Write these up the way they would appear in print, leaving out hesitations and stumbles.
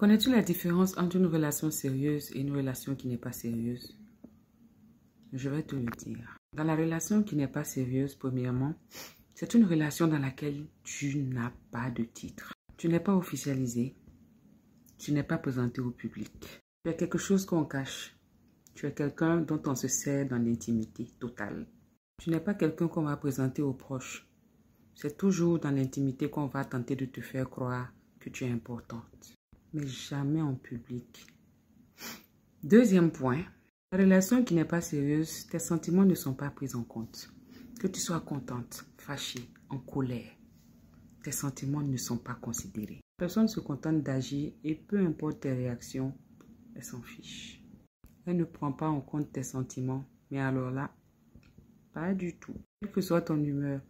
Connais-tu la différence entre une relation sérieuse et une relation qui n'est pas sérieuse? Je vais te le dire. Dans la relation qui n'est pas sérieuse, premièrement, c'est une relation dans laquelle tu n'as pas de titre. Tu n'es pas officialisé. Tu n'es pas présenté au public. Tu es quelque chose qu'on cache. Tu es quelqu'un dont on se sert dans l'intimité totale. Tu n'es pas quelqu'un qu'on va présenter aux proches. C'est toujours dans l'intimité qu'on va tenter de te faire croire que tu es importante. Mais jamais en public. Deuxième point, la relation qui n'est pas sérieuse, tes sentiments ne sont pas pris en compte. Que tu sois contente, fâchée, en colère, tes sentiments ne sont pas considérés. La personne se contente d'agir et peu importe tes réactions, elle s'en fiche. Elle ne prend pas en compte tes sentiments, mais alors là, pas du tout. Quelle que soit ton humeur,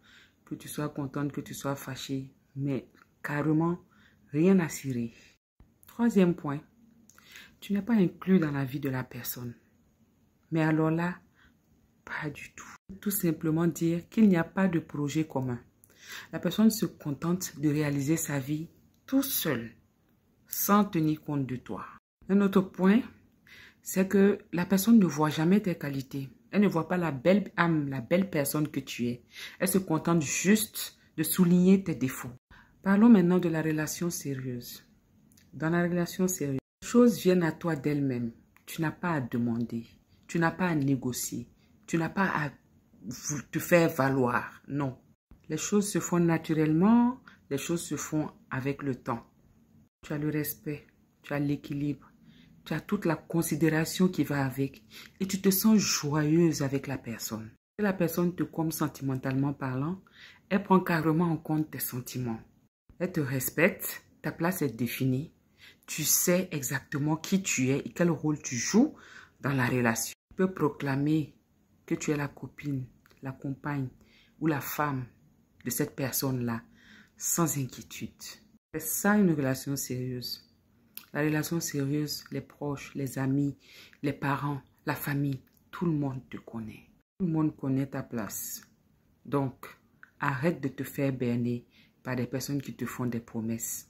que tu sois contente, que tu sois fâchée, mais carrément rien à cirer. Troisième point, tu n'es pas inclus dans la vie de la personne. Mais alors là, pas du tout. Tout simplement dire qu'il n'y a pas de projet commun. La personne se contente de réaliser sa vie tout seul, sans tenir compte de toi. Un autre point, c'est que la personne ne voit jamais tes qualités. Elle ne voit pas la belle âme, la belle personne que tu es. Elle se contente juste de souligner tes défauts. Parlons maintenant de la relation sérieuse. Dans la relation sérieuse, les choses viennent à toi d'elles-mêmes. Tu n'as pas à demander. Tu n'as pas à négocier. Tu n'as pas à te faire valoir. Non. Les choses se font naturellement. Les choses se font avec le temps. Tu as le respect. Tu as l'équilibre. Tu as toute la considération qui va avec. Et tu te sens joyeuse avec la personne. Si la personne te comble sentimentalement parlant, elle prend carrément en compte tes sentiments. Elle te respecte. Ta place est définie. Tu sais exactement qui tu es et quel rôle tu joues dans la relation. Tu peux proclamer que tu es la copine, la compagne ou la femme de cette personne-là sans inquiétude. C'est ça une relation sérieuse. La relation sérieuse, les proches, les amis, les parents, la famille, tout le monde te connaît. Tout le monde connaît ta place. Donc, arrête de te faire berner par des personnes qui te font des promesses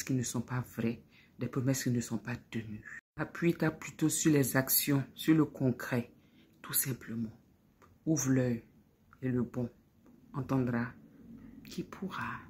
qui ne sont pas vraies, des promesses qui ne sont pas tenues. Appuie-toi plutôt sur les actions, sur le concret, tout simplement. Ouvre l'œil et le bon entendra qui pourra.